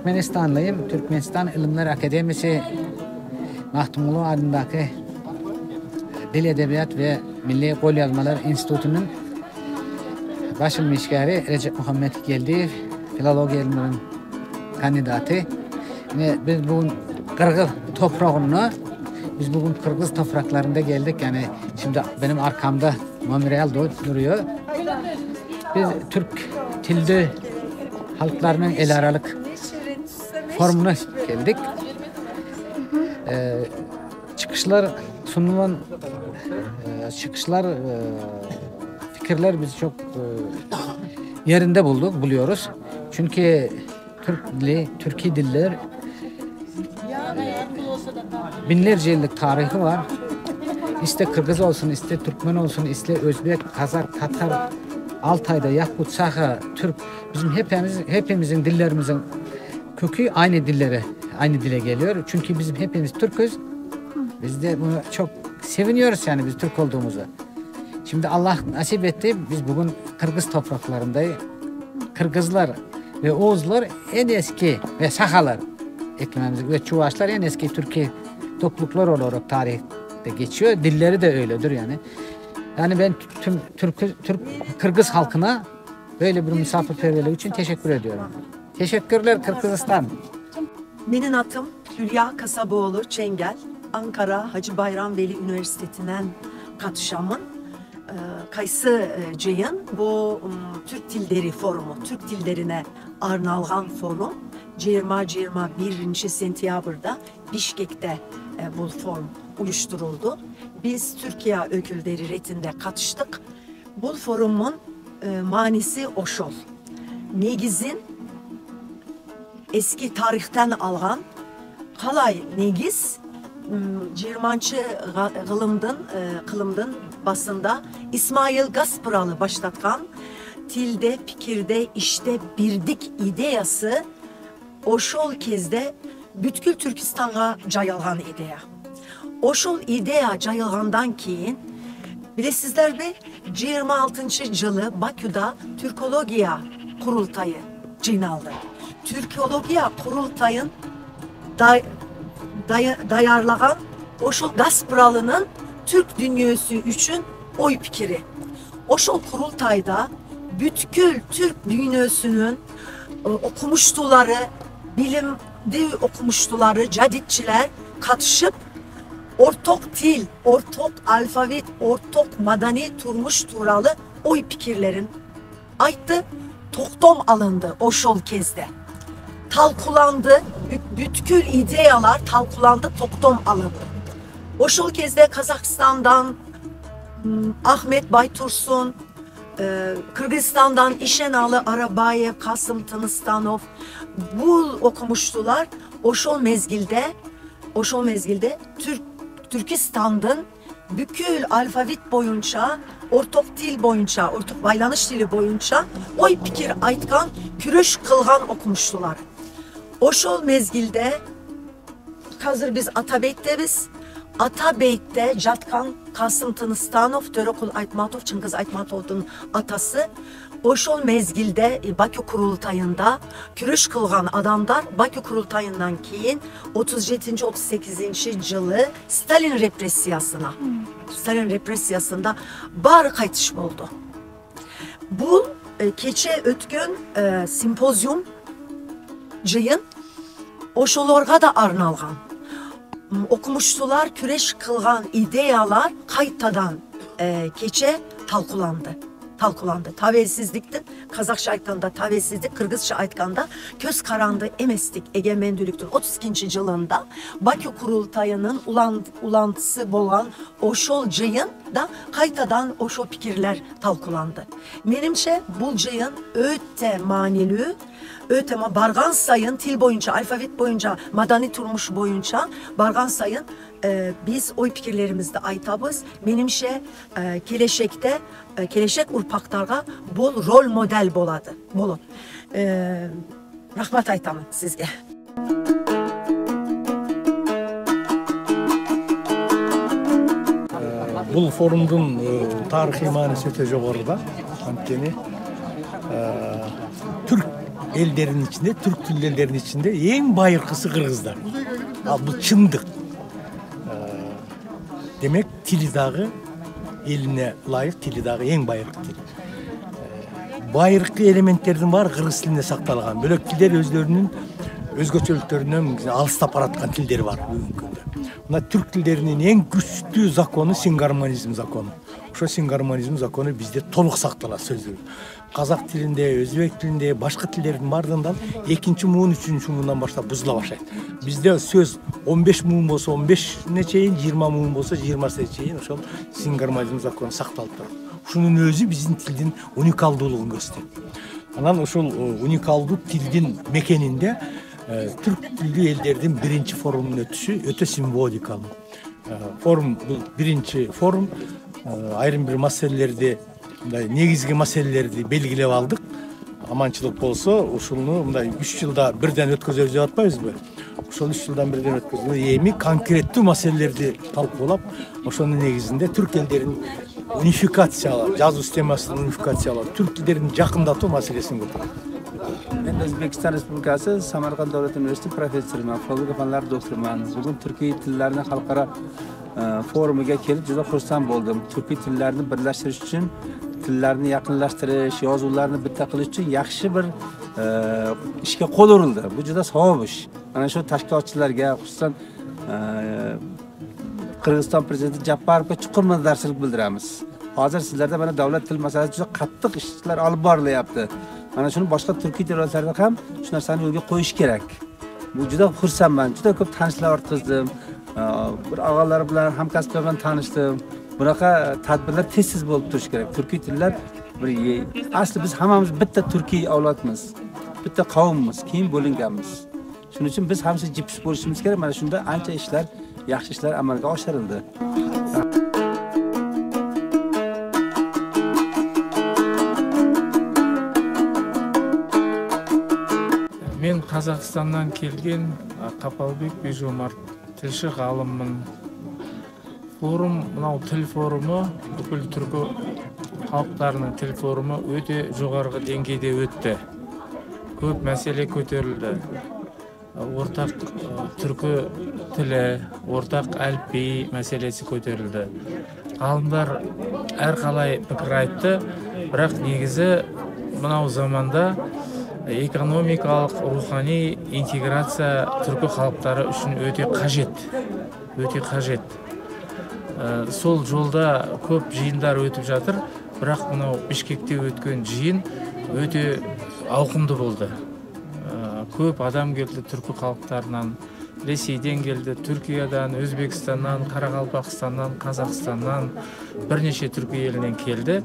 Türkmenistanlıyım. Türkmenistan İlimler Akademisi Mahtumulu adındaki Dil Edebiyat ve Milli Qolyazmalar İnstitutu'nun baş ilmişgari Recep Muhammed Geldiyev, filologiya ilminin kandidatı. Ve biz bugün Kırgız toprağına, biz bugün Kırgız topraklarında geldik. Yani şimdi benim arkamda memorial duruyor. Biz Türk tilde halklarının el aralık formuna geldik. Çıkışlar sunulan fikirler biz çok yerinde buluyoruz. Çünkü Türkiye diller binlerce yıllık tarihi var. İste Kırgız olsun, iste Türkmen olsun, iste Özbek, Kazak, Tatar, Altay'da, Yakut, Sakha, Türk, bizim hepimizin dillerimizin kökü aynı dile geliyor. Çünkü bizim hepimiz Türk'üz. Biz de bunu çok seviniyoruz yani biz Türk olduğumuzu. Şimdi Allah nasip etti, biz bugün Kırgız topraklarındayız. Kırgızlar ve Oğuzlar en eski ve Sakhalar eklememiz ve Çuvaşlar en eski Türkiye topluluklar olarak tarihte geçiyor. Dilleri de öyledir yani. Yani ben tüm Kırgız halkına böyle bir misafirperverlik için teşekkür ediyorum. Teşekkürler Kırgızistan. Benim adım Hülya Kasaboğlu Çengel. Ankara Hacı Bayram Veli Üniversitesi'nden katışamın. Kaysı Ceyhan bu Türk Dilleri Forumu, Türk dillerine arnalgan forum 20-21 sentyabrda Bişkek'te bu forum uyuşturuldu. Biz Türkiye ökülleri retinde katıştık. Bu forumun manisi oşol. Negizin eski tarihten algan kalay negiz 20. kılımdın basında İsmail Gaspıralı başlatkan tilde, fikirde, işte birdik ideyası oşol kezde bütkül Türkistan'a cayılgan ideya. Oşol ideya cayılgandan keyin bilesizler be 26. yılı Bakü'da Türkologiya kurultayı cinaldı. Türkologiya kurultayın dayarlagan oşol Gaspıralı'nın Türk dünyası için oy fikri. Oşol kurultayda bütkül Türk dünyasının okumuştuları, bilimde okumuştuları, caditçiler katışıp ortak dil, ortak alfabet, ortak madani turmuş turalı oy fikirlerin ayttı, toktom alındı oşol kezde. Talkulandı, bütkül ideyalar talkulandı, toktom alındı. Oşol kezde Kazakistan'dan Ahmet Baytursun, Kırgızistan'dan İşenalı Arabayev, Kasım Tınıstanov bu okumuştular. Oşol mezgilde Türkistan'ın bükül alfabet boyunca, ortak dil boyunca, ortak baylanış dili boyunca oy fikir aytkan, kürüş kılgan okumuştular. Oşol mezgilde hazır biz Atabeyt'te Jatkan Kasım Tınıstanov, Törekul Aytmatov, Çıngiz Aytmatov'un atası oşol mezgilde Bakü kurultayında kürüş kılgan adamlar Bakü kurultayından keyin 37-38. yılı Stalin represiyasında bar kaytış oldu. Bu keçe ötkün simpozyum cıyın oşolorga da arnalgan. Okumuştular, küreş kılgan ideyalar kaytadan keçe talkulandı. Tavelsizliktin, Kazakça aytkanda tavelsizlik, Kırgızça aytkanda köz karandı emestik egemendülüktün 32. yılında Bakü kurultayının ulantısı olan oşol cayın da kaytadan oşol fikirler talkulandı. Menimçe bu cayın öte manilü, ötema bargan sayın til boyunca, alfabet boyunca, madani turmuş boyunca bargan sayın biz oy fikirlerimizde aytabız. Menimşe keleşek urpaktarga bol rol model boladı. Rahmat aytamın sizge. Bu forumdun tarihi manisi öte jogorda. Antkeni Türk ellerin içinde, Türk tillerinin içinde en bayırkısı Kırgızlar. Bu çındık. Demek tili dağı eline layık tili dağı en bayırkı til. Bayırkı elementlerden var Kırgız tilinde saktalgan. Bölök tiller özlerinin özgöçölüklerinden alыстап baratkan tilleri var bugünkü günde. Buna Türk tillerinin en güçlü zakonu singarmonizm zakonu. Şu singarmonizm zakonu bizde toluk saktalar sözleri. Kazak tilinde, Özbek tilinde, başka tillerin bardığından ikinci muğun, üçüncü muğundan başlayıp buzula başlaydı. Bizde söz 15 muğun olsa 15'ne çeyin, 20 muğun olsa 20'ne çeyin. Şu singarmonizm zakonu saktalıp durur. Şunun özü bizim tilin unikaldığını gösteriyor. Anan oşul unikaldık tildin mekeninde Türk tilli ellerden birinci forumun ötüsü öte simbolikalı. Forum bu birinci forum ayrım bir meselelerde negizgi meselelerdi belgilep aldık. Amançılık bolsa uşulunu 3 yılda birden ötközөбүз деп atmayız mı? Ошол 3 yıldan birden ötközüldü. Эми конкреттүү маселелерди талкуулап, ошонун негизинде Türk ellerin unifikatsiyalar, жазуу системасынын unifikatsiyalar, Türk tillerini jakындатуу маселесин көтөрдүк. Ben Özbekistan Respublikası Samarkand Devlet Üniversitesi profesörüman, filologiya fanlari doktoruman. Bugün Türkiye tillerini halkara forumiga kelip juda xursand bo'ldim. Türkiye tillerini birlashtirish uchun, tillerini yaqinlashtirish, yozuvlarni bitta qilish uchun yaxshi bir ishga qo'l urildi. Bu juda savob ish. Ana shu tashkilotchilarga, xususan Qirg'iziston prezidenti Japarovga chuqur minnatdorchilik bildiramiz. Hozir sizlarda mana davlat til masalasida juda qattiq ishlar olib borilyapti. Mana shuni boshqa Turkiy davlatlarda ham shu narsani yo'lga qo'yish kerak. Bu juda xursandman. Juda ko'p tanishlar ortqizdim. Bir og'alar bilan, hamkasblar bilan tanishdim. Bunaqa tadbirlar tez-tez bo'lib turishi kerak. Turkiy tillar bir asli biz hammamiz bitta turkiy avlodmiz. Bitta qavmimiz, keyin bo'linganmiz. Shuning uchun biz hamma jips bo'lishimiz kerak. Mana shunda ancha ishlar, yaxshi ishlar amalga oshirildi. Men Қазақстаннан келген Қапалбек Бижомарт тілші ғалыммын. Форум, мынау тіл форумы, бүкіл түркі халықтарының тіл форумы өте жоғарғы деңгейде өтті. Көп мәселе көтерілді. Ортақ түркі тілі, ортақ әліпби мәселесі көтерілді. Ғалымдар әрқалай пікір айтты, бірақ негізі мынау заманда экономикалық, рухани интеграция түркі халықтары үшін өте қажет. Сол жолда көп жиындар өтіп жатыр, бірақ мынау Бішкекте өткен жиын өте ауқымды болды. Көп адам келді түркі халықтарынан, Ресейден келді, Түркиядан, Өзбекстаннан, Қарақалпақстаннан, Қазақстаннан, бірнеше түркі елінен келді.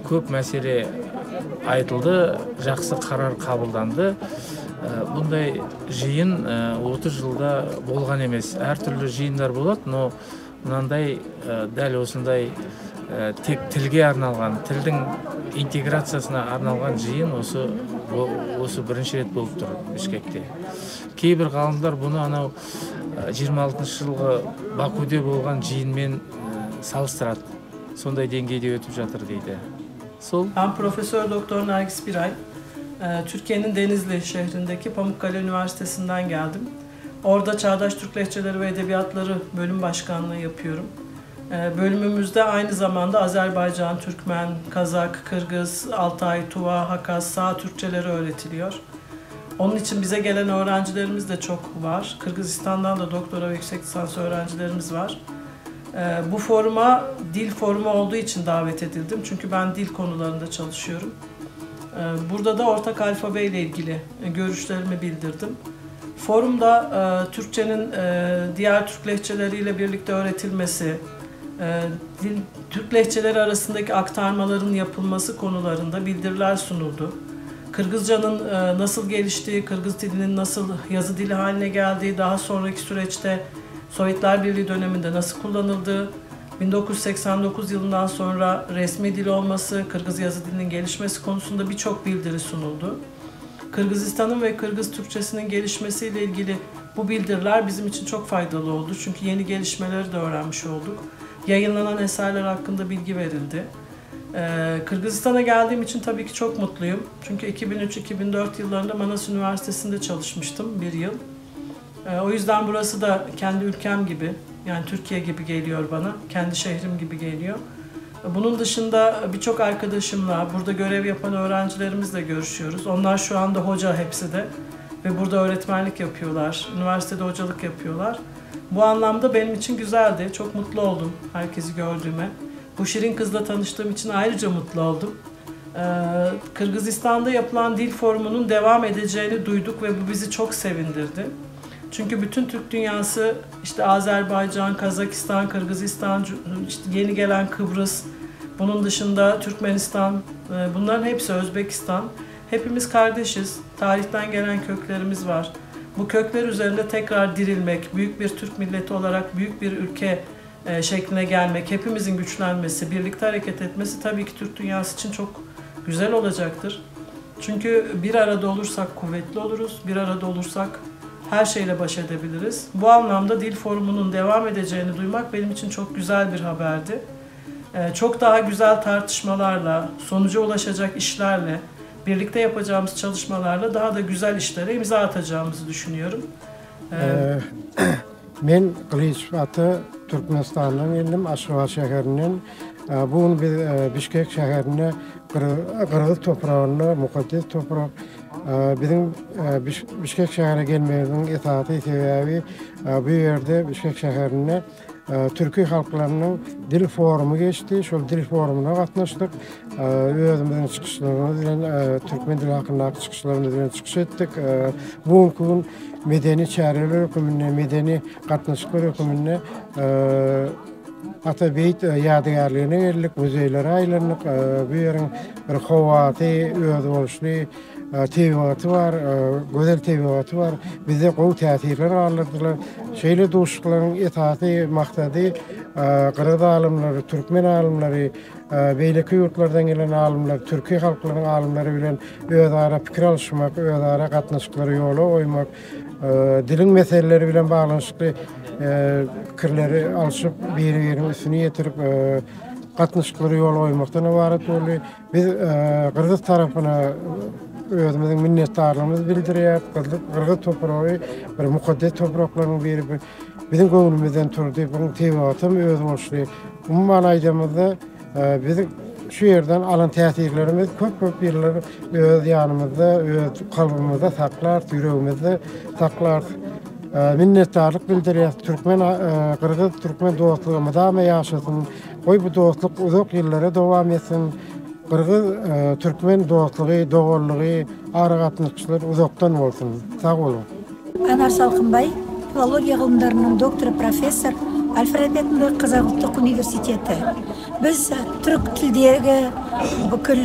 Көп мәселе айтылды, жақсы қарар қабылданды. Бұндай жиын 30 жылда болған емес. Әртүрлі жиындар болады, но мынандай дәл осындай тек тілге арналған, тілдің интеграциясына арналған жиын осы бірінші рет болып тұр Бішкекте. Кейбір ғалымдар бұны анау 26 жылғы Бакуде болған жиынмен салыстырады. Sonday dengede ötüp жатыр дейді. Sol. Ben Profesör Doktor Nergis Biray. Türkiye'nin Denizli şehrindeki Pamukkale Üniversitesi'nden geldim. Orada Çağdaş Türk Lehçeleri ve Edebiyatları bölüm başkanlığı yapıyorum. Bölümümüzde aynı zamanda Azerbaycan, Türkmen, Kazak, Kırgız, Altay, Tuva, Hakas, Sağ Türkçeleri öğretiliyor. Onun için bize gelen öğrencilerimiz de çok var. Kırgızistan'dan da doktora ve yüksek lisans öğrencilerimiz var. Bu foruma dil forumu olduğu için davet edildim. Çünkü ben dil konularında çalışıyorum. Burada da ortak alfabe ile ilgili görüşlerimi bildirdim. Forumda Türkçenin diğer Türk lehçeleriyle birlikte öğretilmesi, Türk lehçeleri arasındaki aktarmaların yapılması konularında bildiriler sunuldu. Kırgızcanın nasıl geliştiği, Kırgız dilinin nasıl yazı dili haline geldiği, daha sonraki süreçte Sovyetler Birliği döneminde nasıl kullanıldığı, 1989 yılından sonra resmi dil olması, Kırgız yazı dilinin gelişmesi konusunda birçok bildiri sunuldu. Kırgızistan'ın ve Kırgız Türkçesinin gelişmesiyle ilgili bu bildiriler bizim için çok faydalı oldu. Çünkü yeni gelişmeleri de öğrenmiş olduk. Yayınlanan eserler hakkında bilgi verildi. Kırgızistan'a geldiğim için tabii ki çok mutluyum. Çünkü 2003-2004 yıllarında Manas Üniversitesi'nde çalışmıştım bir yıl. O yüzden burası da kendi ülkem gibi, yani Türkiye gibi geliyor bana, kendi şehrim gibi geliyor. Bunun dışında birçok arkadaşımla, burada görev yapan öğrencilerimizle görüşüyoruz. Onlar şu anda hoca hepsi de ve burada öğretmenlik yapıyorlar, üniversitede hocalık yapıyorlar. Bu anlamda benim için güzeldi, çok mutlu oldum herkesi gördüğüme. Bu şirin kızla tanıştığım için ayrıca mutlu oldum. Kırgızistan'da yapılan dil forumunun devam edeceğini duyduk ve bu bizi çok sevindirdi. Çünkü bütün Türk dünyası, işte Azerbaycan, Kazakistan, Kırgızistan, işte yeni gelen Kıbrıs, bunun dışında Türkmenistan, bunların hepsi Özbekistan. Hepimiz kardeşiz, tarihten gelen köklerimiz var. Bu kökler üzerinde tekrar dirilmek, büyük bir Türk milleti olarak büyük bir ülke şekline gelmek, hepimizin güçlenmesi, birlikte hareket etmesi tabii ki Türk dünyası için çok güzel olacaktır. Çünkü bir arada olursak kuvvetli oluruz, bir arada olursak her şeyle baş edebiliriz. Bu anlamda dil forumunun devam edeceğini duymak benim için çok güzel bir haberdi. Çok daha güzel tartışmalarla, sonuca ulaşacak işlerle, birlikte yapacağımız çalışmalarla daha da güzel işlere imza atacağımızı düşünüyorum. Men Qilichbati Türkmenistan'dan geldim, Aşgabat şehrinden. Bugün biz Bişkek şehrine, Qırgız toprağına, mukaddes toprak. Bizim Bişkek şehrine gelmemizin esası sebebi bu yerde Bişkek şehrine Türkiye halklarının dil forumu geçti. Şu dil forumuna katlaştık. Özümüzün çıkışlarımız bilen, Türkmen dili hakkındaki çıkışlarımız bilen çıkış ettik. Bugün medeni çareler hükümüne, medeni katlaşıklar hükümüne Atabeyt yadigarlığına geldik, müzeylere aylandık. Bu yerin bir hovatı, öz oluşlu tebiatı var, güzel tebiatı var. Bize qow täsirler alırdılar. Şeýle duşukların esasy maksady Qırgız alımları, Türkmen alımları, beýleki ýurtlardan gelen alımlar, Türkiýe halklarynyň alımlary bilen özara pikir alşmak, özara gatnaşyklary ýola goýmak, dilin meseleleri bilen baglanşykly pikirleri alşyp biri-biriniň üstüne ýetirip gatnaşyklary ýola goýmakdan ibaret bolýar. Biz Qırgız tarapyna özümüzün minnetdarlığımızı bildirýär. Qırgız topragy bir mukaddes topraklaryň biri bizim göňülümizden turdy. Bu tebiatym öz bolşy. Umman aýdymyzda bizim şu yerden alan täsirlerimiz köp ýyllar öz ýanymyzda, öz kalbymyzda saklar, ýüregimizde saklar. Minnetdarlyk bildirýär. Qırgız Türkmen dostlugy daima ýaşasyn. Goý bu dostluk uzak ýyllara dowam etsin. Qırgız Türkmen dostlugy, dogurlugy, aragatnykçylar uzaktan bolsun. Sag bolun. Anar Salkınbay, filologiya gylymlarynyň doktory professor, Alfred Bendel Kazak Ultuq Universiteti. Biz Türk tildegi bukul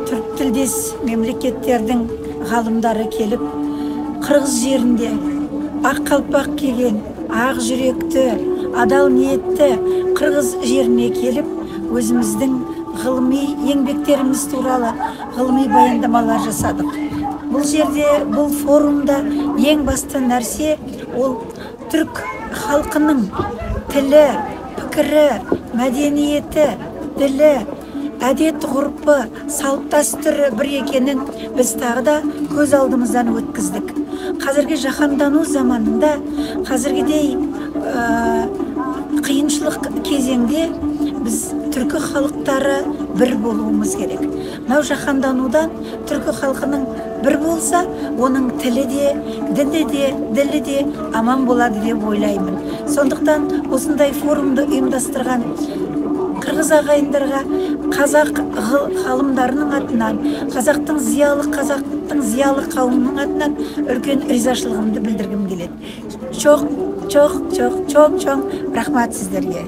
Türk tildes memleketlerden galymdary kelip, Qırgız жерinde ak kalpak kiygen, ak yürekli, adal niyetli Qırgız жерine kelip, özümizden gılmy ýeňbeklerimiz turaly gılmy bayandamalar jasadyk. Bu jerde, bu forumda ýeň basty nerse ol Türk halkynyň tili, pikiri, medeniyeti, dili, adet-gurpy, salt-dastury bir ekenin biz tagda göz aldymyzdan ötkizdik. Hazırki jahandanuu zamanında, hazırgidey kıyınçılık kezende biz Türkü halkları bir bolumuz gerek. Mao jahandanudan Türkü halkının bir bolsa, onun tili de, dili de aman bolady diye oylayman. Sonduktan osunday forumda uýumdastyrgan Qırgız agayındarga Kazak halımlarının atынан, Kazaktın ziyalı kavminin atынан ölken rizaçılığımды bildirgim geledi. Çok rahmat sizlerge.